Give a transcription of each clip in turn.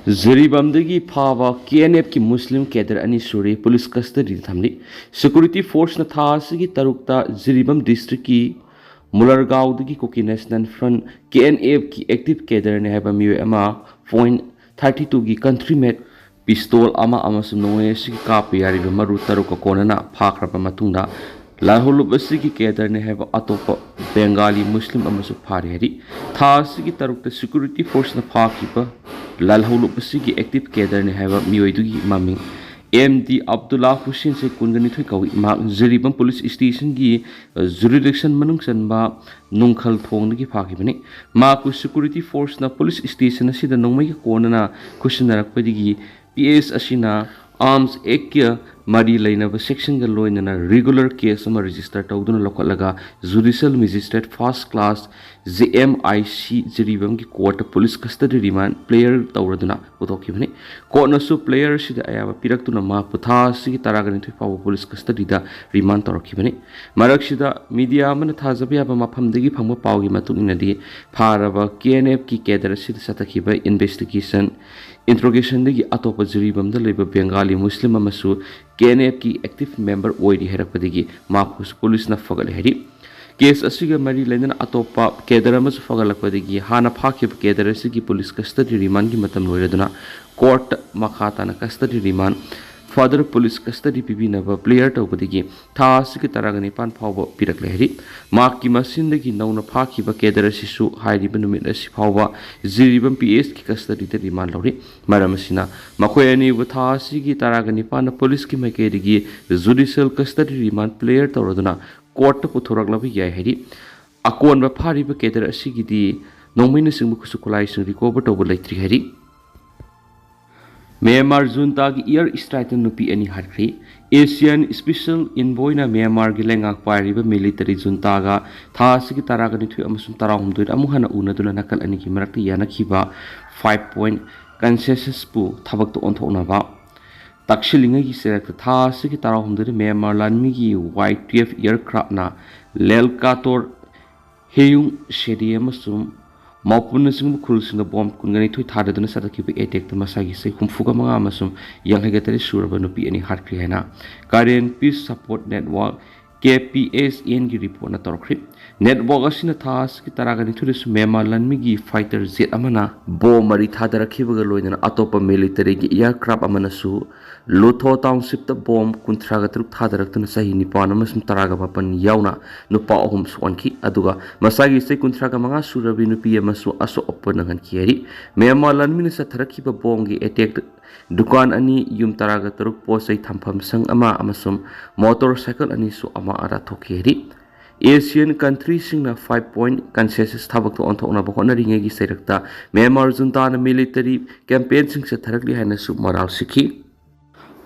Zeribamdagi phaba KNF ki Muslim Cadre ani suri police custody thamli security force na tha asigi tarukta Zeribam district ki Mulargaon dagi Kuki National Front KNF ki active cadre ne haba miwe ama .32 gi country-made pistol ama amasum noe sigi kapi yari maru taruka konana phakrapa matungda lahulup asigi cadre ne haba atopa Bengali Muslim amasu phari hari tha asigi tarukta security force na phakiba lalhulup asigi active cadre ne haba miwe dugi maming MD Abdullah Hussein se kungani thoi kawi ma Zeribam police station gi jurisdiction manung sanba nungkhal thong gi phaki bani ma ku security force na police station asida nongmai ko na kushinarak padigi PS asina arms ekya mari lainaba section ga loinana regular case ama register tawduna lokalaga judicial magistrate first class JMIC Zeribam gi court police custody remand player tawraduna utoki bani court na su player sida ayaba piraktuna ma putha sigi taragani thoi paw police custody da remand tawraki bani marak sida media man thajabi aba mafam degi phangba paw gi matung inadi pharaba KNF ki cadre sida satakhiba investigation interrogation degi atopa Zeribam da leba Bengali Muslim amasu KNF ki active member oidi herakpadigi mapus police na fagal heri case asiga mari lendana atopa cadre amasu fagalakpadigi hana phakib cadre sigi police custody remand gi matam loiraduna court makhata na custody remand further police custody pibinaba player tawpadigi tha asigi taragani pan phawba pirak lehri mark ki machine degi nauna phakiba cadre sisu hairi benumit asi phawba Zeribam PS ki custody de remand lori maramasina makoi ani tha asigi taragani pan police ki maikeri judicial custody remand player tawraduna court puthorak labi yai heri akon ba phariba cadre asigi di nongmaina singbu kusukulai sing recover tawba leitri heri Myanmar junta ki air strike nupi ani harkri Asian special envoy na Myanmar gi lengak pairiba military junta ga tha sigi taraga ni thui amasum tarahum doi amuhana unaduna nakal ani ki marakti yana khiba 5 point consensus pu thabak to onthokna ba takshilinga gi serak tha sigi tarahum doi Myanmar lanmi gi YTF aircraft na lelkator heyung shedi amasum Maupun sing khul sing bom kungani thui thada duna sadaki be attack tama sagi se humfuga manga amasum yang hegatari suraba nupi ani harkri hena Korean Peace Support Network KPSN gi report na torkri network asina thas ki taragani thuri su Myanmar lanmi gi fighter jet amana bom mari thada rakhibaga loina atopa military gi aircraft amana su Lotho township ta bom kunthraga truk thada raktuna sahi nipan amasum taraga papan yauna nupa ohum swanki aduga masagi se kunthraga manga surabi nupi amasu aso oppanangan kiari Myanmar lanmi sa tharakhiba bom gi attack dukan ani yum taraga truk posai thampham sang ama amasum motorcycle ani su ama ara thokeri Asian countries sing na 5 point consensus thabak to onthok na bokona ringe gi serakta Myanmar junta na military campaign sing sa tharakli hana su moral sikhi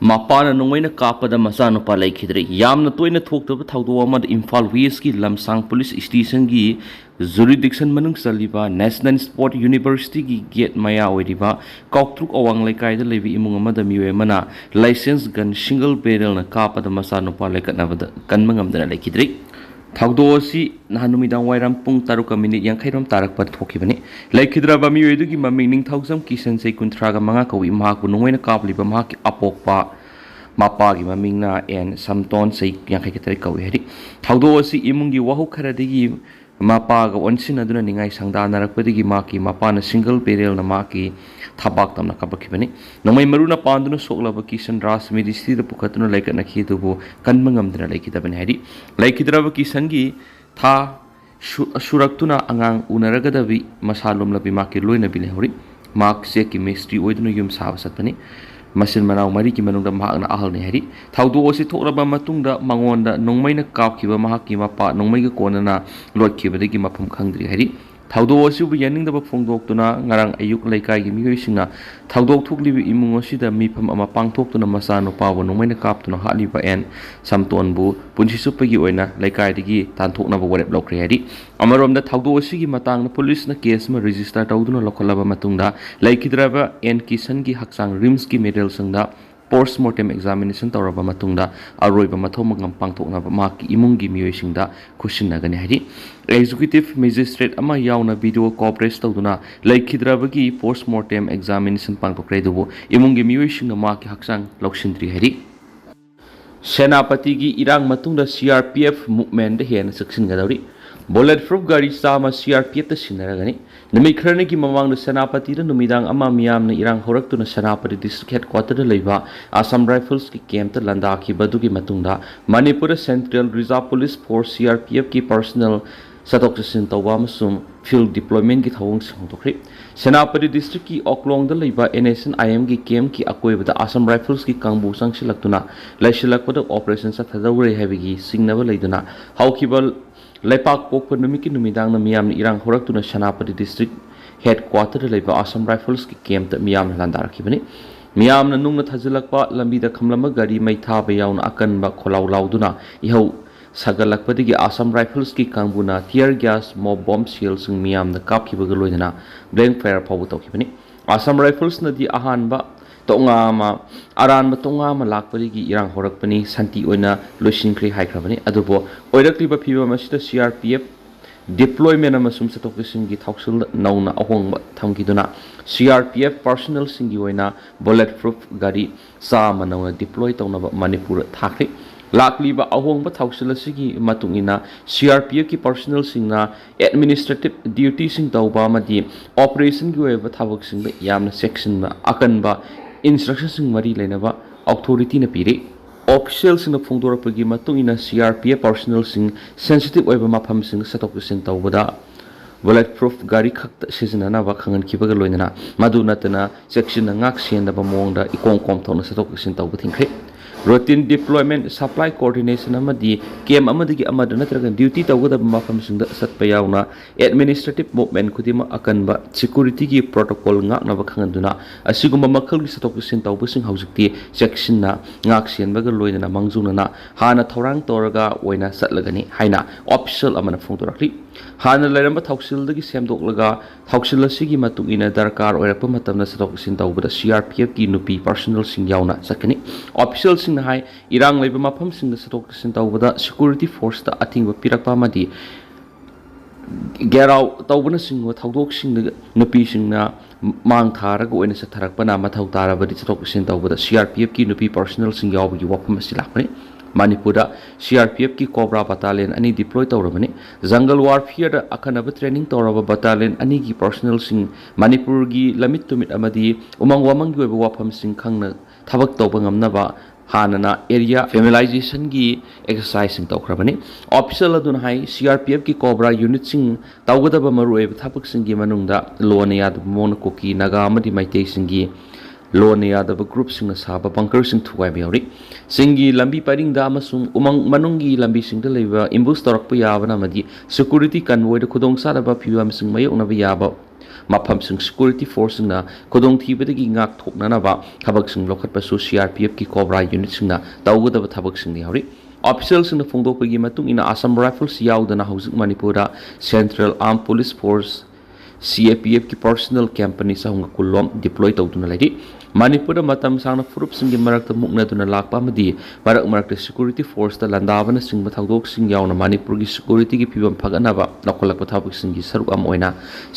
Mapana nongwaina kapada masano pa laikhidre yamna toina thokta thawdo amad Imphal West ki Lamsang police station gi jurisdiction manung saliba National Sport University gi gate maya oiriba koktruk awang laikai da lebi imung amada miwe mana license gun single barrel na kapada masano pa laikatnabada kanmangam dana laikhidre thawdo si nahanumidang wairam pung taruka minute yang khairam tarak par thokibani laikhidraba miwe du gi maming ning thousam kisan sei kunthraga manga kawi mahak nongwaina kapliba mahak apokpa mapa gi maming na en samton sei yang khai ketari kawi heri thawdo si imung gi wahu kharadigi mapa ga onsin aduna ningai sangda narakpadigi maki mapa na single barrel na maki thabak tamna kabakibani nomai maruna panduna soklaba kisan ras medistri da pukatuna laikana khidubu kanmangam dina laikidabani heri laikidraba kisan gi tha suraktuna angang unaragadabi masalum labi maki loina bile hori mak se ki mystery oiduna yum sabasatani masin manau mari ki manungda mahakna ahal ne heri thawdo osi thoraba matungda mangonda nongmaina kapkiba mahaki mapa nongmai ga konana lotkibadagi mafam khangdri heri thawdo osi bu yaningda ba phongdoktuna ngarang ayuk laikai gi miyoisingna thawdok thoklibi imung osida mifam ama pangthoktuna masano pawo nongmaina kaptuna haliba en samton bu punsisupagi oina laikai digi tanthokna ba warep lokre heri amaromda thawdo osi gi matang na police na case ma register tawduna lokholaba matungda laikidraba en kisan gi haksang rims ki medal sangda postmortem examination तौरबा मतुंगदा अरोइबा मथौ मंगम पांगथोकनाबा माकी इमुंगी मियोइसिंगदा खुशिनगनि हारि एग्जीक्यूटिव मजिस्ट्रेट अमा यावना वीडियो कोऑपरेट तौदुना लैखिद्राबगी पोस्टमॉर्टम एग्जामिनेशन पांगथोकरे दुबो इमुंगी मियोइसिंगना माकी हक्सांग लौसिंद्री हारि सेनापति की इरांग मतुंगदा CRPF मूवमेंट हेन सक्सिनगदौरी बुलेट प्रूफ गाड़ी चामा CRPF सिनरगनी नमी खरने की ममांग सेनापति नुमिदांग अमा मियामना इरांग होरक्तुना सेनापति डिस्ट्रिक्ट हेडक्वार्टर लेबा आसाम राइफल्स की कैंप लंदाखिबदुगी मतुंगदा Manipur central reserve police force CRPF की पर्सनल सतोक चसिन तौबा अमसुंग फील्ड डिप्लॉयमेंट की थवंग होंदोखरे सेनापति डिस्ट्रिक्ट की ओक्लोंग लेबा NSNIM की कैंप की अकोयबदा आसाम राइफल्स की कांगबू संगसिलक्तुना लैसिलक्पदा ऑपरेशन सथदौरे हैबिगी सिंगनबा लेदुना हाउकिबल लेपाक पोप नुमिकी नुमिदांग मियाम इरांग होरक्तुना सेनापति डिस्ट्रिक्ट हेडक्वार्टर लेबा आसाम राइफल्स की कैंप मियाम लांदारखिबनी मियाम नुंगना थजिलक्पा लंबीदा खमलम गाड़ी मई थाबा याउना अकनबा खोलाउ लाउदुना इहौ सगलक्पदगी आसाम राइफल्स की कांगबुना tear gas mob bomb shells मियाम कापखिबगा लोइदना ब्लैंक फायर फाउ तौखिबनी आसाम राइफल्स नदी अहानबा तोंगामा अरानबा तोंगामा लाकपदगी इरांग होरक्पनी शांति ओइना लोइसिनख्रे हाइख्रबनी अदुबो ओइरक्लिबा फिबम असिदा CRPF डिप्लॉयमेंट अमसुम सतोकसिंगी थौसल नौना अहोंग थमकिदुना CRPF पर्सनल सिंगी ओइना बुलेट प्रूफ गाड़ी चामा नौना डिप्लॉय तौनबा मणिपुर थाख्रे लाकलीबा अहोंग थौसलसिगी मतुंगिना CRPF की पर्सनल सिंगना एडमिनिस्ट्रेटिव ड्यूटी सिंग तौबा मदी ऑपरेशन की ओइबा थबक सिंग यामना सेक्शन अकनबा इंस्ट्रक्शन सिंग मरी लेनबा अथॉरिटी न पीरे ऑफिशियल सिंग फोंदोरपगी मतुंगिना CRPF पर्सनल सिंग सेंसिटिव ओइबा मफम सिंग सतोक सिन तौबदा बुलेट प्रूफ गाड़ी खक्त सिजननाबा खंगनखिबगा लोइना मदु नतना सेक्शन ngak सेनदबा मोंगदा इकों कोम थोना सतोक सिन तौबा थिंख्रे routine deployment supply coordination amadi kem amadigi amada natraga duty tawgada mafam singda satpa yauna administrative movement kudima akanba security gi protocol ngak na bakhanganduna asigumba makhal gi satok sin tawbu sing haujikti section na ngak sian baga loina mangjuna na hana thorang toraga oina satlagani haina official amana phongtorakli hana lairamba thausil dagi semdoklaga thausil asigi matungina darkar oirakpa matamna satok sin tawbuda CRPF ki nupi personal sing yauna sakani official hai irang leiba mafam sing satok sin tawbada security force ta athingba pirakpa madi gerau tawbana sing thaudok sing nupi singna mang tharaga oina satharakpana mathau tarabadi satok sin tawbada CRPF ki nupi personal sing yawbi wafam silakmani Manipura CRPF की cobra battalion अनि deploy तौरबनी jungle warfare अखनब training तौरब battalion अनि की personal सिंग मणिपुर की limit तुमिट अमदी उमंग वामंग की वाफम सिंग खंगन थबक तौब ngamnaba हानना area फेमिलाइजेशन की exercise तौरबनी official अदुन high CRPF की cobra unit सिंग तौगदब मरुएब थबक सिंग की मनुंगदा लोन याद मोन कुकी नागा अमदी मैतेई सिंग की लोन यादव ग्रुप सिंग साबा बंकर सिंग थुवाइब यावरी सिंगी लंबी परिंग दा अमसुंग उमंग मनुंगी लंबी सिंग लेबा इम्बुस तौरप याबना मदी सिक्योरिटी कन्वॉय द खुदोंग सादबा फिवम सिंग मयोनब याबा मफम सिंग सिक्योरिटी फोर्स सिंग खुदोंग थीबदगी ngak thoknanaba thabak sing lokhatpasu CRPF की कोबरा यूनिट सिंग तौगदब थबक सिंग यावरी ऑफिशियल सिंग फोंदोपगी मतुंग इना आसाम राइफल्स यावदना हौजिक मणिपुरा central arm police force CAPF की पर्सनल कैंपनी साहुंग कुल्लोम डिप्लॉय तौदुना लेरी मणिपुर मतम सांगना फुरुप सिंग मरक्ता मुक्नदुना लाकपा मदी मरक मरक्ता सिक्योरिटी फोर्स ता लंदाबना सिंग थौदोक सिंग यावना मणिपुर की सिक्योरिटी की फिबम फगनबा नखलक थाबक सिंग की सरुक अम ओइना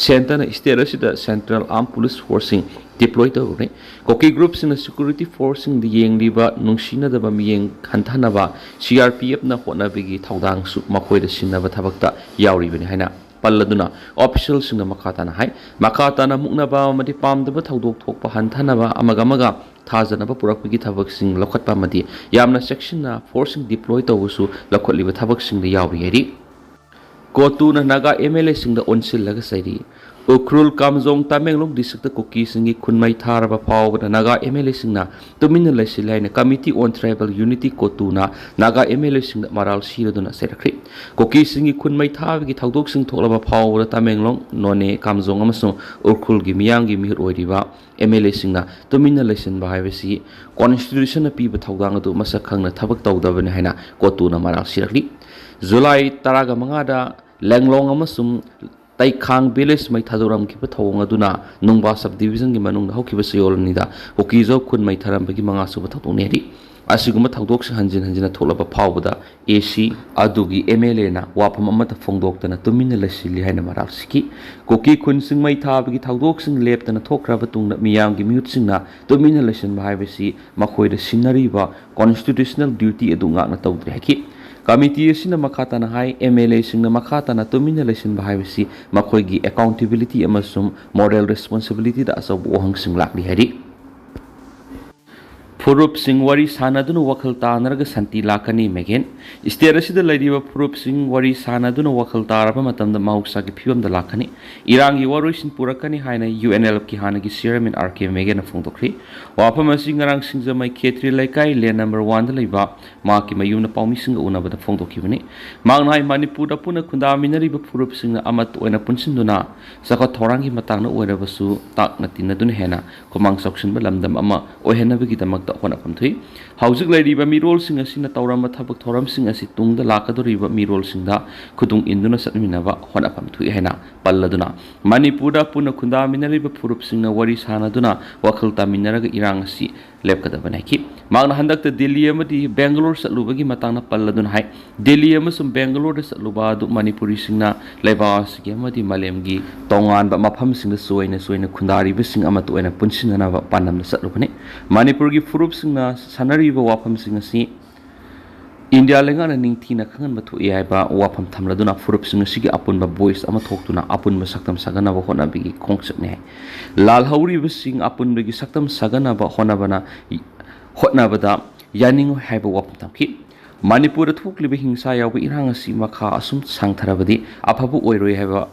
सेंटर स्टेट असिदा सेंट्रल आर्म पुलिस फोर्स सिंग डिप्लॉय तौरे कोकी ग्रुप सिंग सिक्योरिटी फोर्स सिंग येंगलिबा नुंगसिनदबा मियेंग खंथानबा CRPF ना होनाबिगी थौदांग सु मखोयदा सिनबा थबकता यावरिबनि हाइना पल्लदुना ऑफिशियल सिंग मखाताना हाय मखाताना मुक्नबा मदि पामदबा थौदोक थोकपा हंथानबा अमगमगा थाजनबा पुरकपगी थबक सिंग लखतपा मदि यामना सेक्शन ना फोर्सिंग डिप्लॉय तौबसु लखतलिबा थबक सिंग यावरि हेरि COTU na Naga MLA sing da Onsillaga Cheikhre Ukhrul Kamjong Tamenglong district Kuki सिंगी खुनमई थारबा फावबदा नागा MLA सिंगना तुमिन लैसिलाइना कमिटी ऑन ट्राइबल यूनिटी कोतु ना नागा MLA सिंग मराल सिरदुना सेरख्रि कुकी सिंगी खुनमई थाबगी थौदोक सिंग थोलबा फावबदा तमेंगलोंग नोने कामजोंग अमसुं उखरुल गी मियांगी मिहिर ओइरिबा MLA सिंगना तुमिन लैसिनबा हाइबसी कॉन्स्टिट्यूशन पीबा थौदांग अदु मसक खंगना थबक तौदबने हाइना कोतु ना मराल सिरख्रि जुलाई 15 दा लेंगलोंग अमसुं Taikhang village mai thadoram ki thawng aduna nungba subdivision gi manung hauki sayol nida hoki zo khun mai tharam bagi manga su thawng ne ri asiguma thawdok sing hanjin hanjina tholaba phawbada AC adugi MLA na wapam amata phongdok tana tumina lasili haina marak siki koki khun sing mai tha bagi thawdok sing lep tana thokraba tungna miyam gi mute sing na tumina lasin bhaibasi makhoi da sinari ba constitutional duty adunga na tawdri haki Committee asina makhatana hai MLA singna makhatana tumina lesin bahayasi makhoigi accountability amasum moral responsibility da asab ohang sing lakli hari Furup sing wari sanaduna wakal tanaraga santi lakani megen state asida laidiba furup sing wari sanaduna wakal taraba matamda mahuksa gi phibamda lakani irangi waroisin purakani haina UNLF ki hanagi chairman RK megen phongdokri wafam asing ngarang singjamai khetri laikai le number 1 da laiba ma ki mayumna pawmi singa unabada phongdokibani mangnai manipur da puna khunda minariba furup singna amat oina punsinduna saka thorangi matangna oirabasu takna tinaduna hena komang section ba lamdam ama ohenabagi damak hona pamthui haujik lairiba mirol sing asina tawrama thabak thoram sing asi tungda lakadoriba mirol singda khudung induna satminaba hona pamthui hena palladuna manipura puna khunda minariba furup singna wari sanaduna wakhal taminaraga irang asi lepkada banaki magna handakta delhi amadi bangalore satlubagi matangna palladuna hai delhi amasum bangalore satluba du manipuri singna leibas gi amadi malemgi tongan ba mafam singda soina khundari bising amat oina punsinana ba panamna satlubani manipur gi furup singna sanariba wafam singasi India lenga na ningthina khangan bathu ai ba wafam thamladuna furup sing sigi apun ba voice ama thoktuna apun ba saktam sagana ba hona bigi khongchak ne lal hauri ba sing apun bigi saktam sagana ba hona bana hotna bada yaning hai ba wafam thamki manipur thukli ba hingsa yaw ba irang asi makha asum sangtharabadi aphabu oiroi hai ba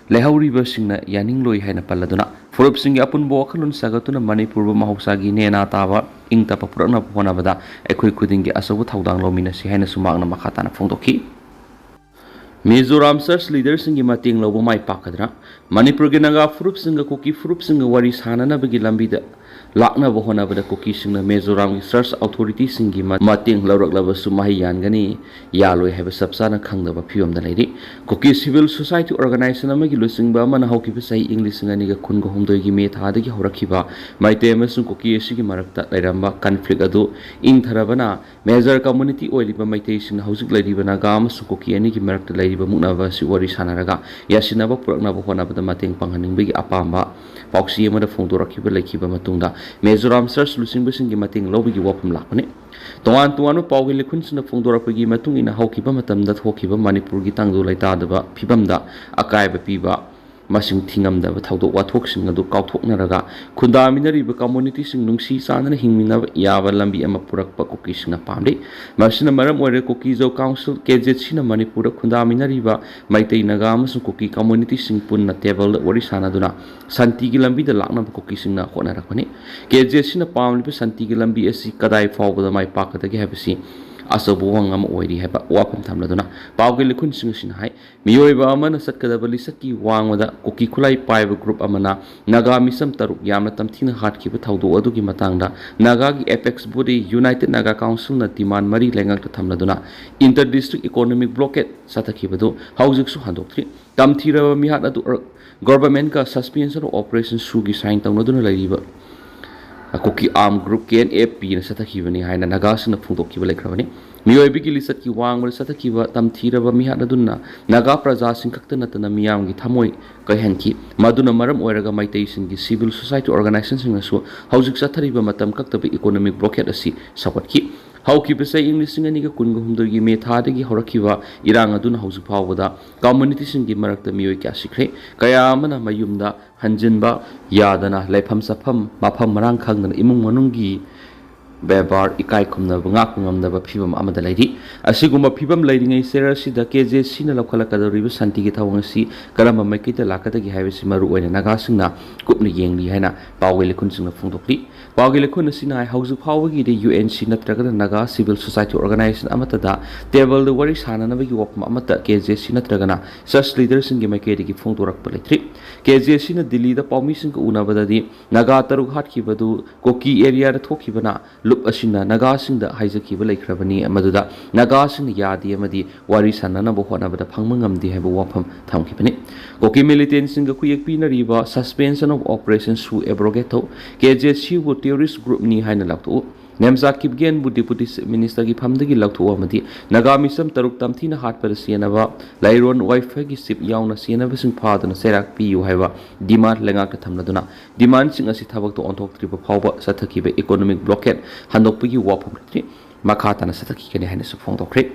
lehauri ba singna yaning loi haina palladuna furup singi apun bo khalun sagatuna manipur ba mahausa gi nena taba ingta pa purana phona bada ekhoi khudingi asabu thaudang lomina si haina sumagna makhatana phongdoki Mizoram search leaders singi mating lobo mai pakadra manipur gi naga furup singa koki furup singa wari sanana bagi lambida lakna bo hona bada koki singna Mizoram search authority singi mating lawrak laba sumahi yangani yaloi heba sabsana khangda ba phiom da leiri koki civil society organization amagi lusingba mana hauki ba sai english ngani ga khun go homdoi gi me tha dagi horakhiba maite amasung koki asigi marakta lairamba conflict adu ing tharabana major community oiliba maite sing haujik lairiba naga amasung koki ani gi marakta lairiba muknaba si wari sanaraga yasinaba puraknaba hona bada mateng panghaningbagi apamba pauksi amada phongdorakhiba laikhiba matungda Mizoram search lusingba singi mating lobigi wapam lakpane Tuan tuan pawgi likhun sina phongdorakpagi matung ina haukiba matamda thokiba manipur gi tangdu laitadaba phibamda akaiba piba masing thingamda ba thawdok wathok sing adu kauthoknaraga khunda minariba community sing nungsi sanana hingminaba yaba lambi ama purakpa koki singna pamde masina maram ore koki zo council KZ sina manipur khunda minariba maitei naga amasung koki community sing punna table wari sanaduna santi gi lambi da lakna koki singna khonarakani KZ sina pamliba santi gi lambi asi kadai fawbada mai pakadagi habisi asabu wangam oiri heba wapam thamladuna pawge likhun sing sin hai miyoiba amana satkadaba lisaki wangwada koki khulai paiba group amana naga misam taruk yamna tamthina hatkhiba thawdo adugi matangda naga gi apex body united naga council na demand mari lengak ta thamladuna inter district economic blockade satakhibadu haujik su handoktri tamthira mihat adu government ka suspension of operation sugi sign tawnaduna laiba koki arm group KNF na satakibani haina nagasna phungdokkiba laikhrabani miyoibigi lisat ki wangmar satakhiba tamthiraba mihadadunna naga praja singkhakta natana miyamgi thamoi kaihanki maduna maram oiraga maitei singi civil society organization singasu haujik sathariba matam kaktabi economic blockade asi sapatki haukiba sai english singaniga kunga humdurgi me thadagi horakhiba irang aduna hauju phawbada community singi marakta miyoi kya sikre kaya amana mayumda hanjinba yadana laifam safam mafam marang khangna imung manunggi bebar ikai khumna ngak ngamda phibam amada lairi asiguma phibam lairingai sera sida KJ sina lokhala kadariba santi gi thawang si karama maikita lakata gi haibisi maru oina naga singna kupni yengli haina pawgele khun singna phungdokli pawgele khun sina hauju phawgi de UNC natraga naga civil society organization amata da table the wari sana nabagi wapma amata KJ sina natraga such leaders singi maikede gi phungdorak paletri KJ sina Delhi da pawmi sing unabada di naga taruk hat ki badu koki area da thoki bana lup asina naga singda haizaki ba laikhrabani amaduda naga sing yadi amadi wari sanana bo hona bada phangma ngamdi haiba wafam thamkibani koki militant singa kuyek pinariba suspension of operations su abrogate to KJC wo terrorist group ni haina lakto Nemza Kipgen bu Deputy Minister ki phamdagi lakto amadi naga misam taruk tamthina hat par sianaba lairon wifi ki sip yauna sianaba sing phadana serak piu haiba demand lenga ka thamladuna demand sing asi thabak to onthok triba phawba sathaki be economic blockade handok gi wapum tri makha tana sathaki kene haina su phong dokre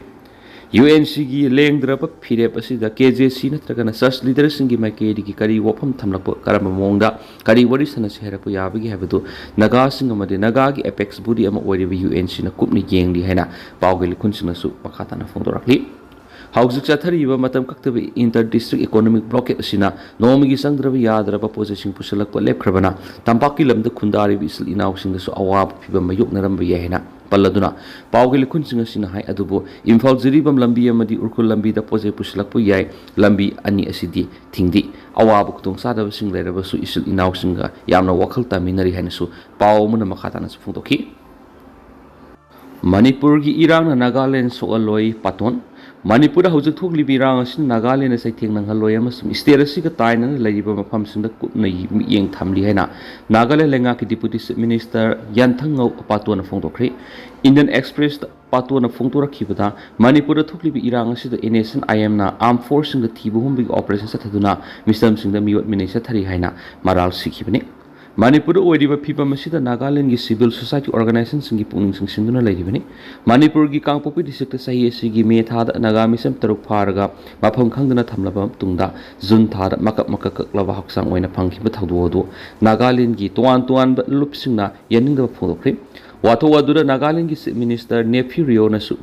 UNC gi lengdrapa phirep asida KJC natragana search leader singi maikedi ki kari wapam thamlakpo karama mongda kari wari sana seherapo yabagi habadu naga singa made naga gi apex budi ama oiribi UNC na kupni gengli haina pawgeli kunsina su makata na phongdorakli Hausik chathariba matam kaktabi inter district economic blockade asina nomigi sangdraba yadraba possessing pusalakpo lepkrabana tampaki lamda khundari bisil inaw singa su awab phiba mayuk naramba yahina Paladuna, Pawgil Kunsinga Sinahai Adubo, Infal Ziribam Lambi Amadi Urkul Lambi, the Pose Puslapu Yai, Lambi Ani Asidi, Tingdi, Awabuk Tung Sada Singla Rebasu Isil Inaw Singa, Yamna Wakal Taminari Hanesu, Paw Munamakatas Fundoki Manipur gi Irang Nagaland so alloy paton Manipur hojik thok libirang sin Nagaland sai theng nang halloy amasum sterasi ka tainan laiba mafam sinda kupna yeng thamli haina Nagaland lenga ki Deputy Minister Yanthangau paton phongdokre Indian Express paton phongtora khibada Manipur thok libi irang sida NSN IM na armed force singa thibu humbi operation sathaduna misam sinda miwat minisa thari haina maral sikhibani Manipur oiriba phiba masida Nagaland gi civil society organizations singi pungning singsinuna lairibani Manipur gi Kangpopi district sahi asigi me thada nagamisam taruk pharaga mafam khangdana thamlaba tungda June thada makak laba haksang oina phangkhiba thawdu Nagaland gi tuan lupsingna yaningda phodokre wato wadura Nagaland gi minister Nephew na su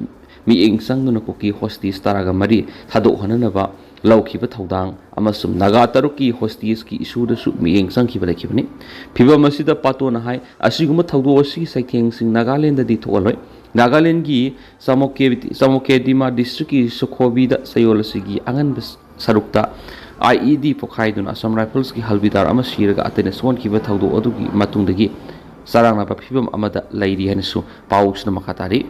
mi engsang nuna koki hostis taraga mari thado hananaba Laukiba Tawdang, Amasum Nagataruki, hosties ki issue the soup me ing Sanki Valakibani. Piva Masida Patona High, Asiguma Tawdosi, Saking Sing Nagaland the Ditoloi, Nagaland gi, Samoke Dima district Sokovida, Sayolasigi, Angan Sarukta, IED Pokaidun, Assam Rifles ki Halvidar Amasiraga, Atenes one Kiva Tawdo Odugi, Matundagi, Saranga Pipum Amada Lady Hanesu, Pauks Namakatari.